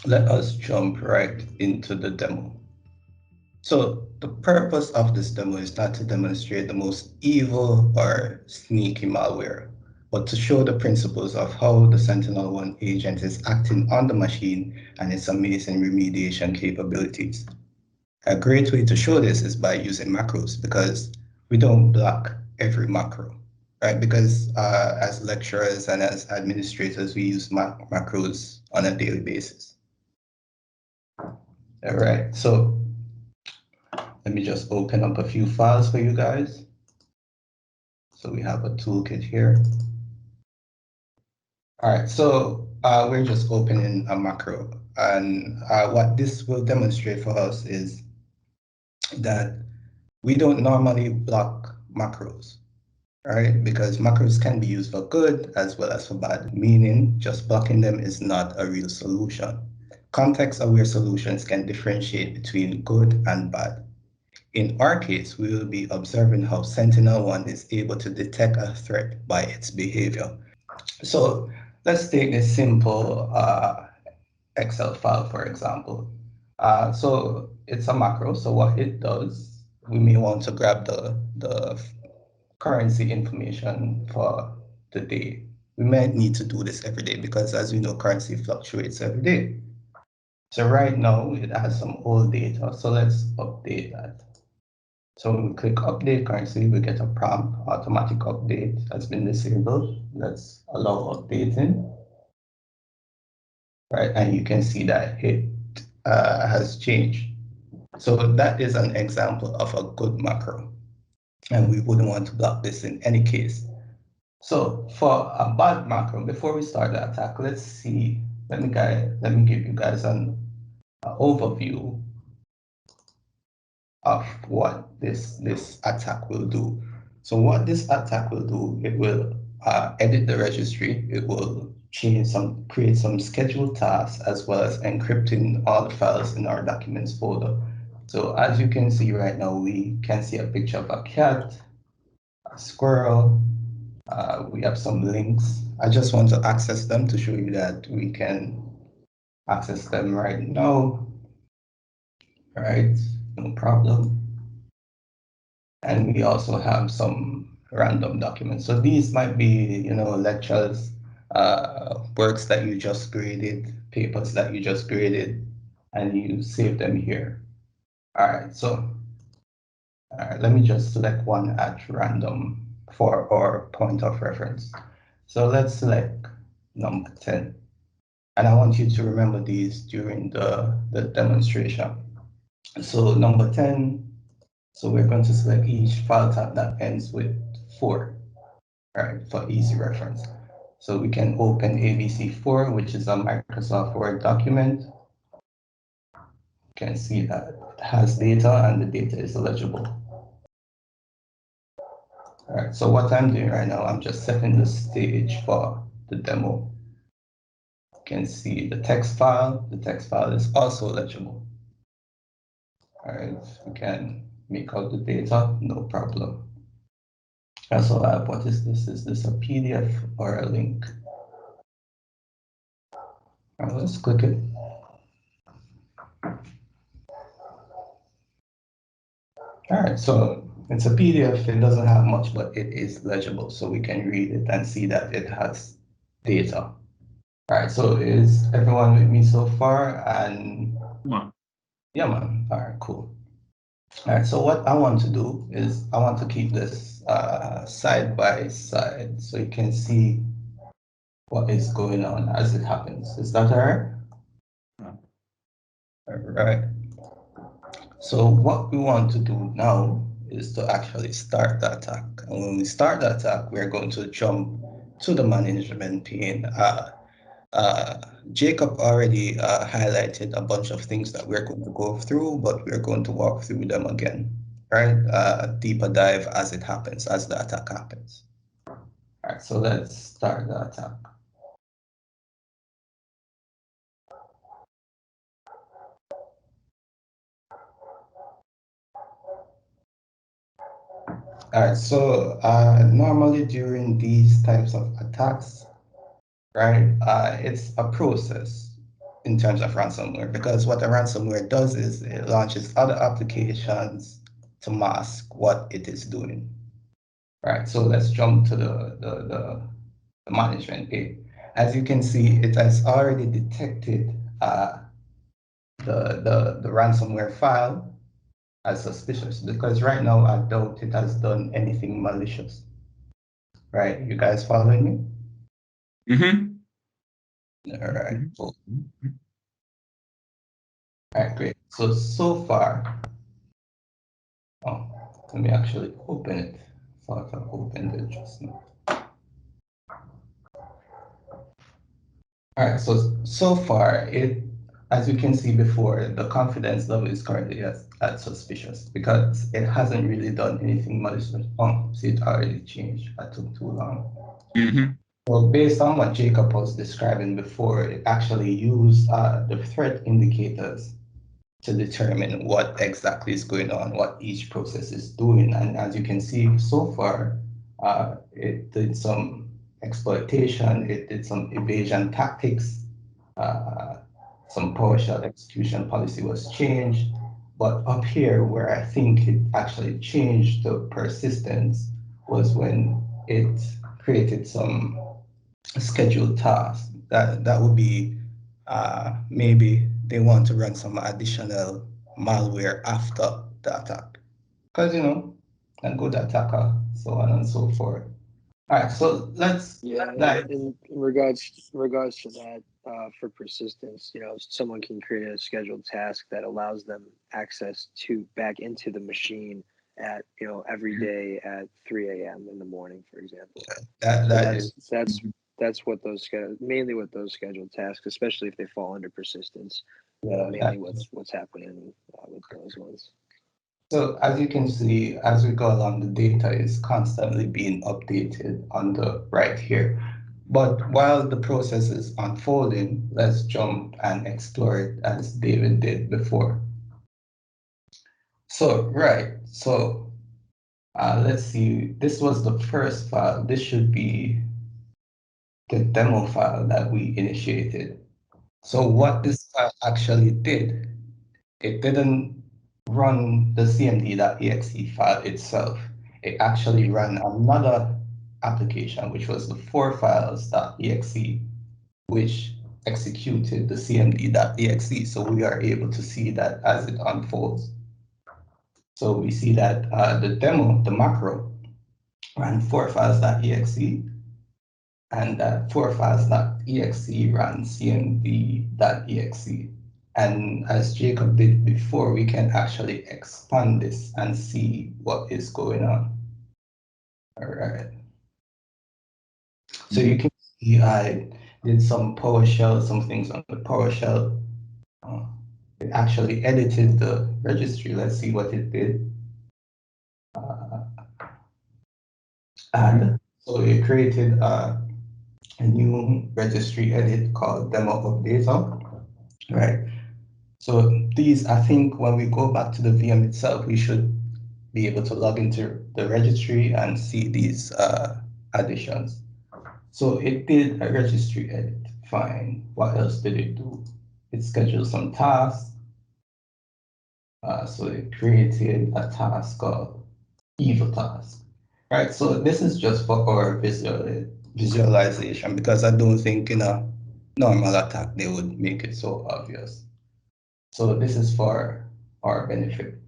let us jump right into the demo. So the purpose of this demo is not to demonstrate the most evil or sneaky malware, but to show the principles of how the SentinelOne agent is acting on the machine and its amazing remediation capabilities. A great way to show this is by using macros, because we don't block every macro, right? Because as lecturers and as administrators, we use macros on a daily basis. All right, so let me just open up a few files for you guys. So we have a toolkit here. All right, so we're just opening a macro. And what this will demonstrate for us is that we don't normally block macros, right? Because macros can be used for good as well as for bad, meaning just blocking them is not a real solution. Context-aware solutions can differentiate between good and bad. In our case, we will be observing how SentinelOne is able to detect a threat by its behavior. So let's take a simple Excel file, for example. So it's a macro. So what it does, we may want to grab the currency information for the day. We might need to do this every day because, as we know, currency fluctuates every day. So right now it has some old data. So let's update that. So when we click update currency, we get a prompt, automatic update has been disabled. Let's allow updating. Right, and you can see that it has changed. So that is an example of a good macro, and we wouldn't want to block this in any case. So for a bad macro, before we start the attack, let's see. Let me give you guys an overview of what this attack will do. So what this attack will do, it will edit the registry. It will create some scheduled tasks, as well as encrypting all the files in our documents folder. So as you can see right now, we can see a picture of a cat, a squirrel. We have some links. I just want to access them to show you that we can access them right now. All right, no problem. And we also have some random documents. So these might be, lectures, works that you just graded, papers that you just graded, and you save them here. All right, so let me just select one at random for our point of reference. So let's select number 10. And I want you to remember these during the demonstration. So number 10, so we're going to select each file type that ends with 4, right, for easy reference. So we can open ABC4, which is a Microsoft Word document. You can see that it has data and the data is legible. All right, so what I'm doing right now, I'm just setting the stage for the demo. You can see the text file. The text file is also legible. All right, we can make out the data, no problem. Also, what is this? Is this a PDF or a link? All right, let's click it. All right, so it's a PDF. It doesn't have much, but it is legible, so we can read it and see that it has data. All right, so is everyone with me so far? And yeah, man. All right, cool. All right, so what I want to do is I want to keep this side by side so you can see what is going on as it happens. Is that all right? All right. So what we want to do now is to actually start the attack. And when we start the attack, we're going to jump to the management pane. Jacob already highlighted a bunch of things that we're going to go through, but we're going to walk through them again, right? A deeper dive as it happens, as the attack happens. All right, so let's start the attack. All right, so normally during these types of attacks, right, it's a process. in terms of ransomware, because what a ransomware does is it launches other applications to mask what it is doing. Right, so let's jump to the management pane. As you can see, it has already detected the ransomware file as suspicious, because right now I doubt it has done anything malicious. Right, you guys following me? Mm-hmm. All right, cool. All right, great. So far, oh, let me actually open it. Thought I opened it just now. All right, so far, as you can see before, the confidence level is currently at suspicious, because it hasn't really done anything malicious. Oh, see, it already changed. That took too long. Mm-hmm. Well, based on what Jacob was describing before, it actually used the threat indicators to determine what exactly is going on, what each process is doing. And as you can see so far, it did some exploitation, it did some evasion tactics, some PowerShell execution policy was changed. But up here, where I think it actually changed the persistence, was when it created some scheduled tasks. That would be maybe they want to run some additional malware after the attack, because a good attacker, so on and so forth. All right, so let's dive. In regards to that, for persistence, someone can create a scheduled task that allows them access to back into the machine at every day at 3 a.m. in the morning, for example. That So that is that's what those mainly what those scheduled tasks, especially if they fall under persistence. yeah, Mainly what's happening with those ones. so as you can see, as we go along, the data is constantly being updated on the right here. But while the process is unfolding, let's jump and explore it as David did before. So let's see, this was the first file. This should be the demo file that we initiated. So what this file actually did, it didn't run the cmd.exe file itself. It actually ran another application, which was the for files.exe, which executed the cmd.exe. So we are able to see that as it unfolds. So we see that the demo, the macro, ran for files.exe, and that for files.exe ran cmd.exe. And as Jacob did before, we can actually expand this and see what is going on. All right. So you can see I did some PowerShell, some things on the PowerShell. It actually edited the registry. Let's see what it did. And so it created a new registry edit called demo updater, right? So these, I think when we go back to the VM itself, we should be able to log into the registry and see these additions. So it did a registry edit, fine. What else did it do? It scheduled some tasks. So it created a task called evil task, right? So this is just for our visualization, because I don't think in a normal attack they would make it so obvious. So this is for our benefit.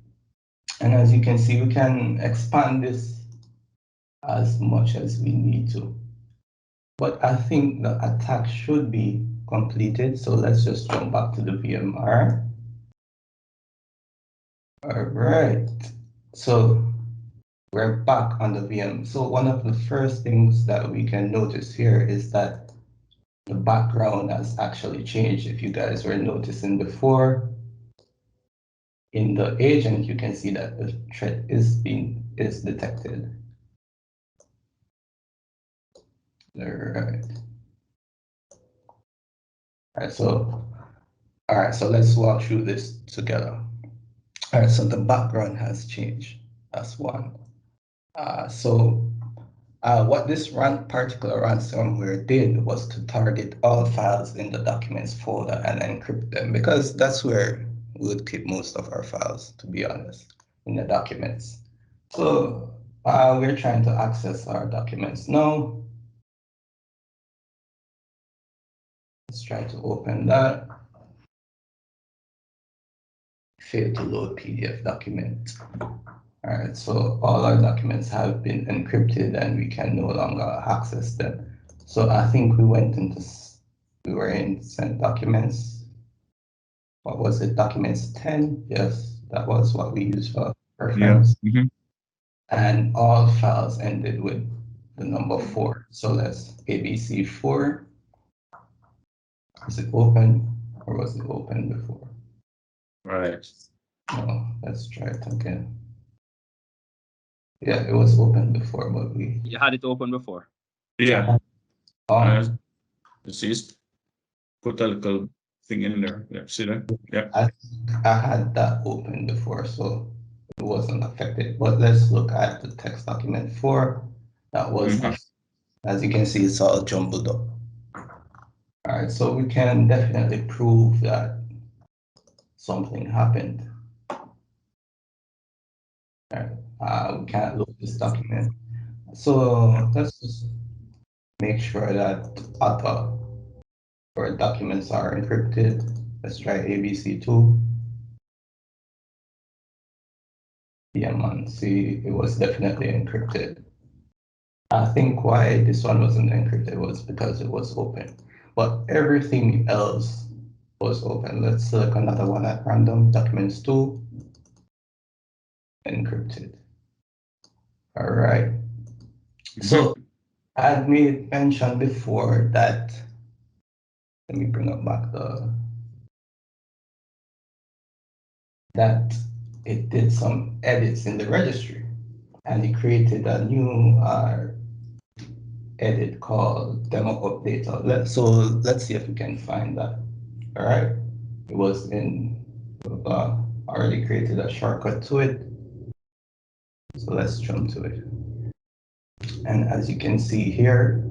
And as you can see, we can expand this as much as we need to. But I think the attack should be completed. So let's just jump back to the VMR. All right. So we're back on the VM. So one of the first things that we can notice here is that the background has actually changed. If you guys were noticing before, in the agent, you can see that the threat is detected. All right. All right, so let's walk through this together. All right, so the background has changed. That's one. So What this particular ransomware did was to target all files in the documents folder and encrypt them, because that's where we would keep most of our files, to be honest, in the documents. So we're trying to access our documents now. Let's try to open that. Failed to load PDF document. All right, so all our documents have been encrypted and we can no longer access them. So I think we were in sent documents. What was it? Documents 10? Yes, that was what we used for reference. Yeah. And all files ended with the number 4. So let's ABC4. Is it open or was it open before? Right. No, let's try it again. Yeah, it was open before, but You had it open before. Yeah. Oh, Deceased. Put a little thing in there. Yeah, see that? Yeah. I had that open before, so it wasn't affected. But let's look at the text document 4. That was, as you can see, it's all jumbled up. All right, so we can definitely prove that something happened. All right, we can't load this document. So let's just make sure that other or documents are encrypted. Let's try ABC2. Yeah, man, see, it was definitely encrypted. I think why this one wasn't encrypted was because it was open, but everything else was open. Let's select another one at random, documents 2, encrypted. All right. So I had made mention before that, let me bring up back that it did some edits in the registry and it created a new edit called demo updater. So let's see if we can find that. All right. It was in, already created a shortcut to it. So let's jump to it. And as you can see here,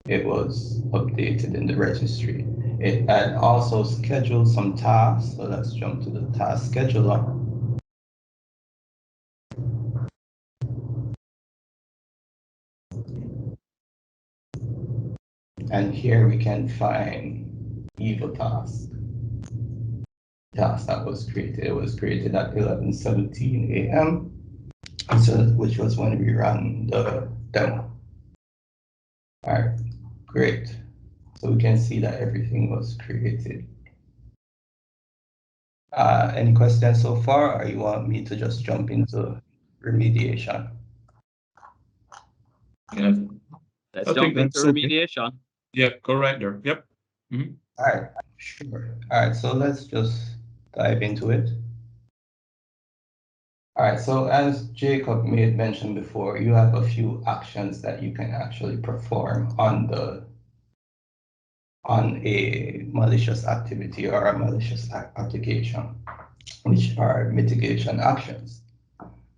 it was updated in the registry. It had also scheduled some tasks. So let's jump to the task scheduler. And here we can find evil task that was created. It was created at 11:17 a.m. So, which was when we ran the demo. All right, great. So we can see that everything was created. Any questions so far, or you want me to just jump into remediation? Yeah. Let's jump into remediation. Okay. Yeah, go right there. Yep. All right, sure. All right, so let's just dive into it. All right, so as Jacob made mention before, you have a few actions that you can actually perform on a malicious activity or a malicious application, which are mitigation actions.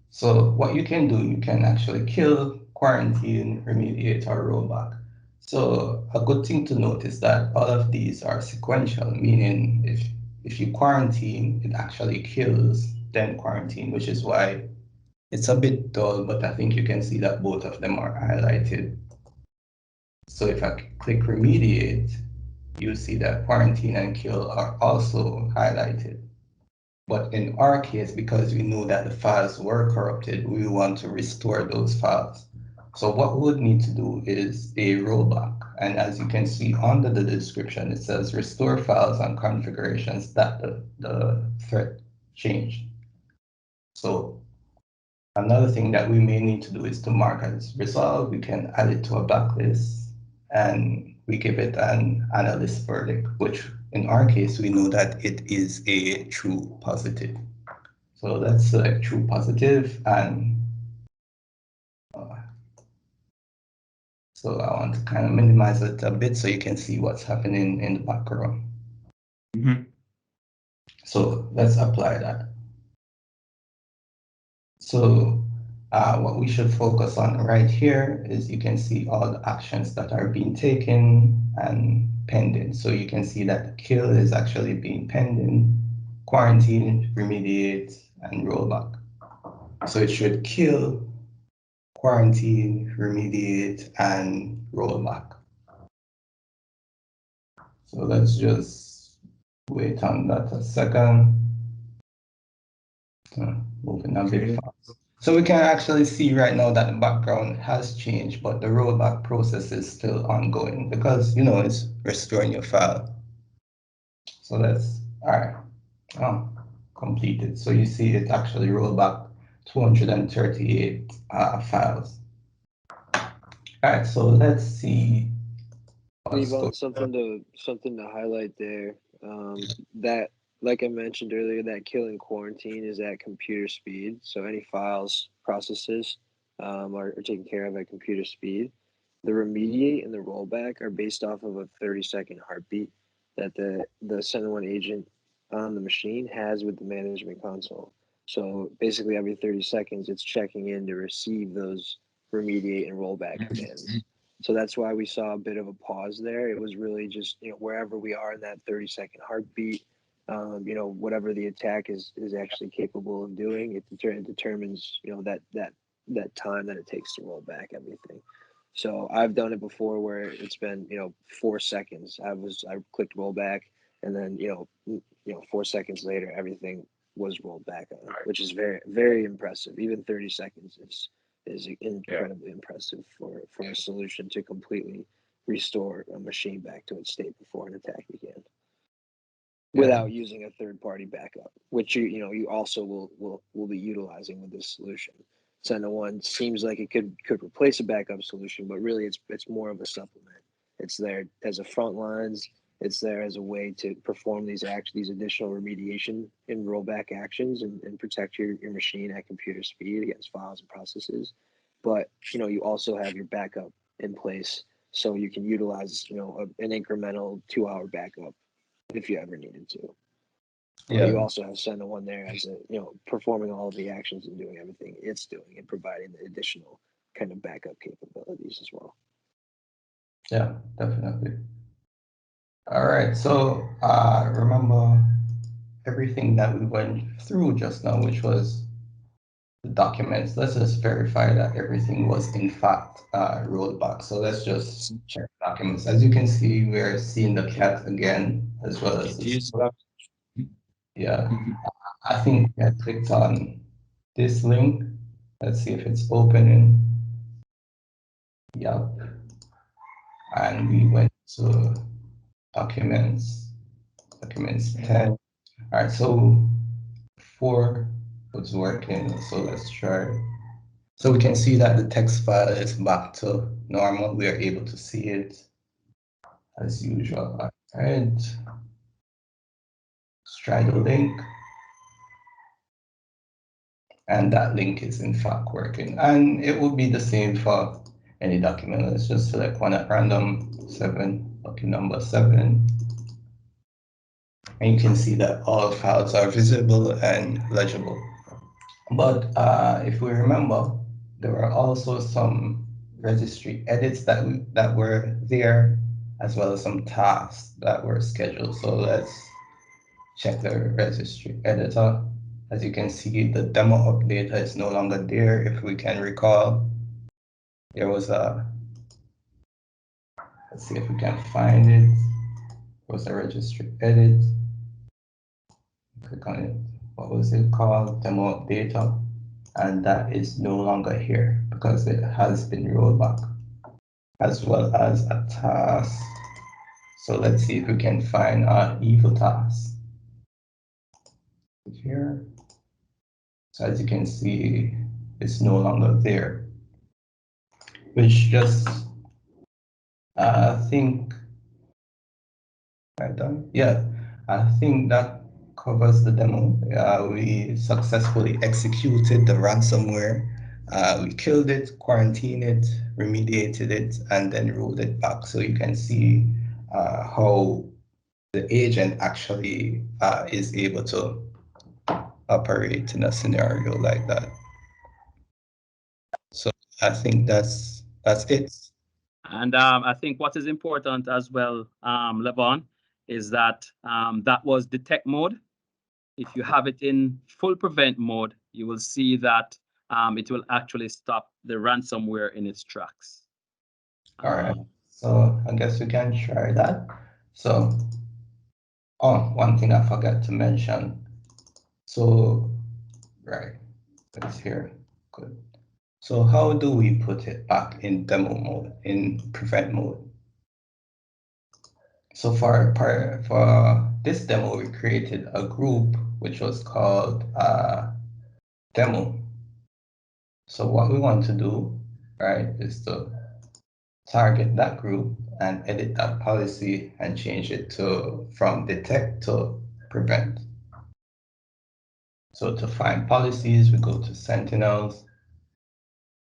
So what you can do, you can actually kill, quarantine, remediate, or rollback. So a good thing to note is that all of these are sequential, meaning if you quarantine, it actually kills, then quarantine, which is why it's a bit dull, but I think you can see that both of them are highlighted. So if I click remediate, you see that quarantine and kill are also highlighted. But in our case, because we know that the files were corrupted, we want to restore those files. So what we would need to do is a rollback. And as you can see under the description, it says restore files and configurations that the threat changed. So another thing that we may need to do is to mark as resolved. We can add it to a backlist and we give it an analyst verdict, which in our case, we know that it is a true positive. So let's select true positive and so I want to kind of minimize it a bit so you can see what's happening in the background. So let's apply that. So What we should focus on right here is you can see all the actions that are being taken and pending. So you can see that the kill is actually being pending, quarantine, remediate, and rollback. So it should kill, quarantine, remediate, and rollback. So let's just wait on that a second. Moving a bit fast. So we can actually see right now that the background has changed, but the rollback process is still ongoing because, it's restoring your file. So that's, all right, completed. So you see it actually rolled back 238 files. All right, so let's see. Levon, something to highlight there. That, like I mentioned earlier, that kill and quarantine is at computer speed. So any files, processes are taken care of at computer speed. The remediate and the rollback are based off of a 30-second heartbeat that the SentinelOne agent on the machine has with the management console. So basically every 30 seconds, it's checking in to receive those remediate and rollback commands. So that's why we saw a bit of a pause there. It was really just, wherever we are in that 30-second heartbeat, whatever the attack is actually capable of doing, it determines, that time that it takes to roll back everything. So I've done it before where it's been, 4 seconds. I clicked roll back, and then 4 seconds later everything was rolled back on, which is very, very impressive. Even 30 seconds is incredibly impressive for a solution to completely restore a machine back to its state before an attack began, without using a third-party backup, which you also will be utilizing with this solution. SentinelOne seems like it could replace a backup solution, but really it's more of a supplement. It's there as a front lines. It's there as a way to perform these additional remediation and rollback actions and protect your machine at computer speed against files and processes. But you also have your backup in place, so you can utilize an incremental 2-hour backup if you ever needed to. Yeah. You also have SentinelOne there as performing all of the actions and doing everything it's doing and providing the additional kind of backup capabilities as well. Yeah, definitely. All right, so remember everything that we went through just now, which was the documents. Let's just verify that everything was in fact rolled back. So let's just check documents. As you can see, we're seeing the cat again, as well as the yeah. I think I clicked on this link. Let's see if it's opening. Yep. And we went to documents 10. All right, so 4 was working. So let's try. So we can see that the text file is back to normal. We are able to see it as usual. All right. Let's try the link. And that link is in fact working. And it will be the same for any document. Let's just select one at random, 7, document number 7. And you can see that all files are visible and legible. But if we remember, there were also some registry edits that were there, as well as some tasks that were scheduled. So let's check the registry editor. As you can see, the demo update is no longer there. If we can recall, there was let's see if we can find it. There was a registry edit. Click on it. What was it called? Demo update. And that is no longer here because it has been rolled back, as well as a task. So let's see if we can find our evil task here. So as you can see, it's no longer there, which just I think I think that covers the demo. We successfully executed the ransomware. We killed it, quarantined it, remediated it, and then rolled it back. So you can see how the agent actually is able to operate in a scenario like that. I think that's it. And I think what is important as well, Levon, is that that was detect mode. If you have it in full prevent mode, you will see that it will actually stop the ransomware in its tracks. All right. So I guess we can try that. So, oh, one thing I forgot to mention. So, right, it's here. Good. So how do we put it back in demo mode, in prevent mode? So for this demo, we created a group which was called demo. So what we want to do, right, is to target that group and edit that policy and change it to from detect to prevent. So to find policies, we go to Sentinels.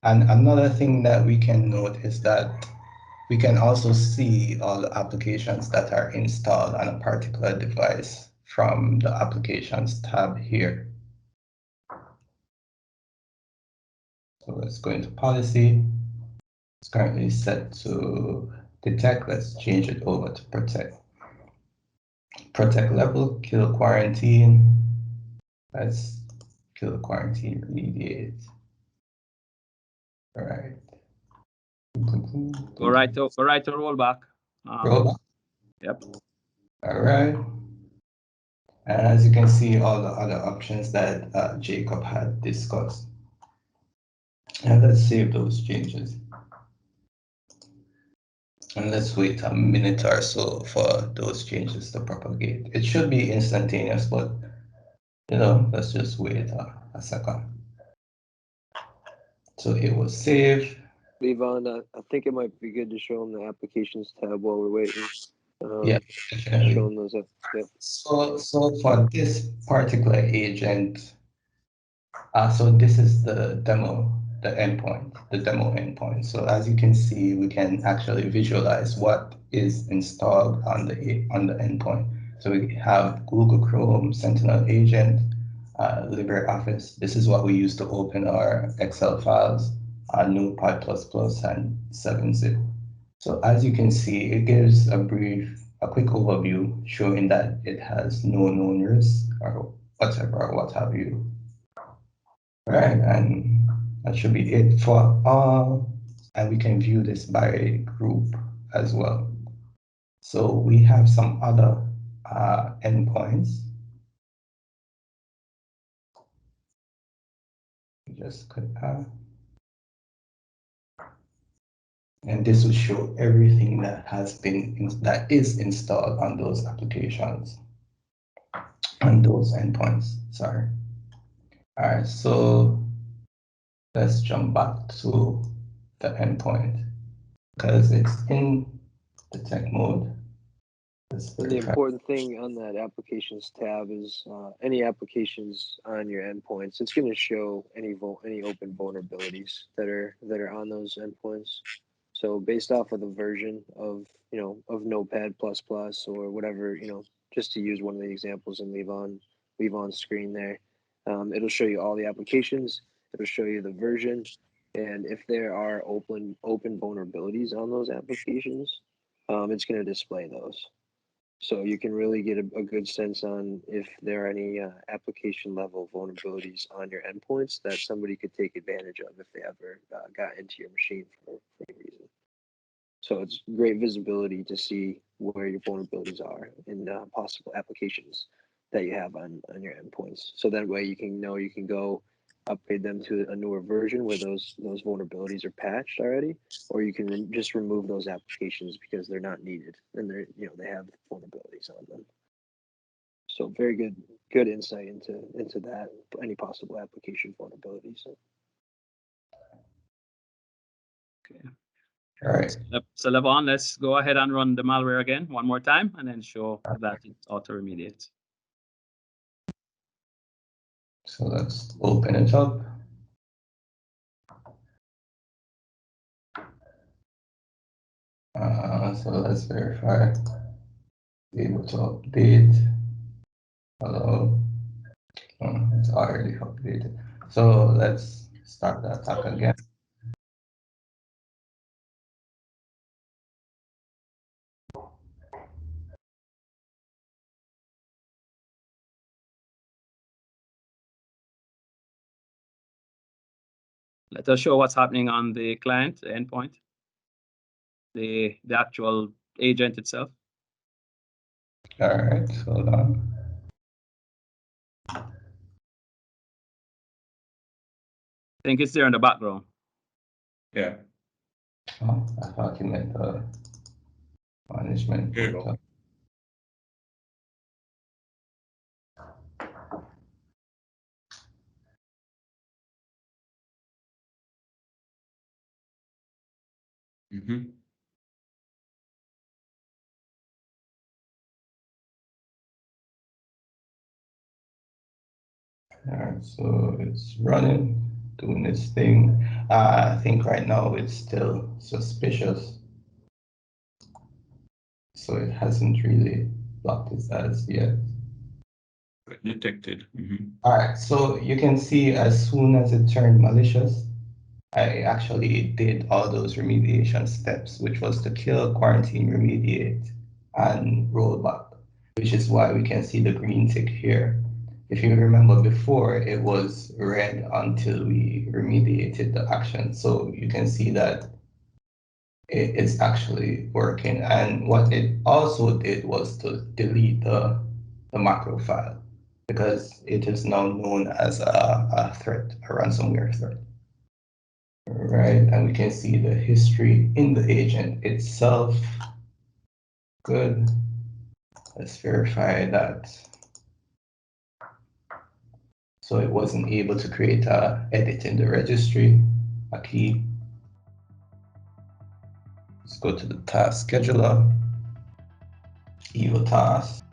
And another thing that we can note is that we can also see all the applications that are installed on a particular device from the Applications tab here. So let's go into Policy. It's currently set to Detect. Let's change it over to Protect. Protect level, kill quarantine. Let's kill quarantine, remediate. All right. Go right to rollback. Rollback. Yep. All right. And as you can see, all the other options that Jacob had discussed. And let's save those changes. And let's wait a minute or so for those changes to propagate. It should be instantaneous, but let's just wait a second. So it was saved. Levon, I think it might be good to show them the Applications tab while we're waiting. Yeah, definitely. Showing those up. Yep. So for this particular agent, so this is the demo, the demo endpoint. So as you can see, we can actually visualize what is installed on the endpoint. So we have Google Chrome, Sentinel Agent, LibreOffice. This is what we use to open our Excel files, Notepad++, and 7-zip. So as you can see, it gives a quick overview showing that it has no known risks or whatever, or what have you. Right, and that should be it for all. And we can view this by group as well. So we have some other endpoints. Just click and this will show everything that that is installed on those applications, on those endpoints. Sorry. All right, so let's jump back to the endpoint because it's in detect mode. And the important thing on that Applications tab is any applications on your endpoints. It's going to show any open vulnerabilities that are on those endpoints. So based off of the version of Notepad++ or whatever, just to use one of the examples and leave on screen there, it'll show you all the applications. It'll show you the version, and if there are open vulnerabilities on those applications, it's going to display those. So you can really get a good sense on if there are any application level vulnerabilities on your endpoints that somebody could take advantage of if they ever got into your machine for any reason. So it's great visibility to see where your vulnerabilities are in possible applications that you have on your endpoints. So that way you can go upgrade them to a newer version where those vulnerabilities are patched already, or you can just remove those applications because they're not needed and they have vulnerabilities on them. So very good insight into that, any possible application vulnerabilities. Okay. All right. So Levon, let's go ahead and run the malware again one more time and then show that it auto remediates. So let's open it up. So let's verify. Be able to update. Hello. It's already updated. So let's start the attack again. Let us show what's happening on the client, the endpoint, the actual agent itself. All right, hold on. I think it's there in the background. Yeah. Oh, I thought you meant management. Here you go. Mm-hmm. All right, so it's running, doing its thing. I think right now it's still suspicious. So it hasn't really blocked its ads yet. Detected. Mm-hmm. All right, so you can see as soon as it turned malicious, I actually did all those remediation steps, which was to kill, quarantine, remediate, and rollback, which is why we can see the green tick here. If you remember before, it was red until we remediated the action. So you can see that it's actually working. And what it also did was to delete the macro file because it is now known as a threat, a ransomware threat. Right, and we can see the history in the agent itself. Good. Let's verify that. So it wasn't able to create a edit in the registry, a key. Let's go to the task scheduler, evil task.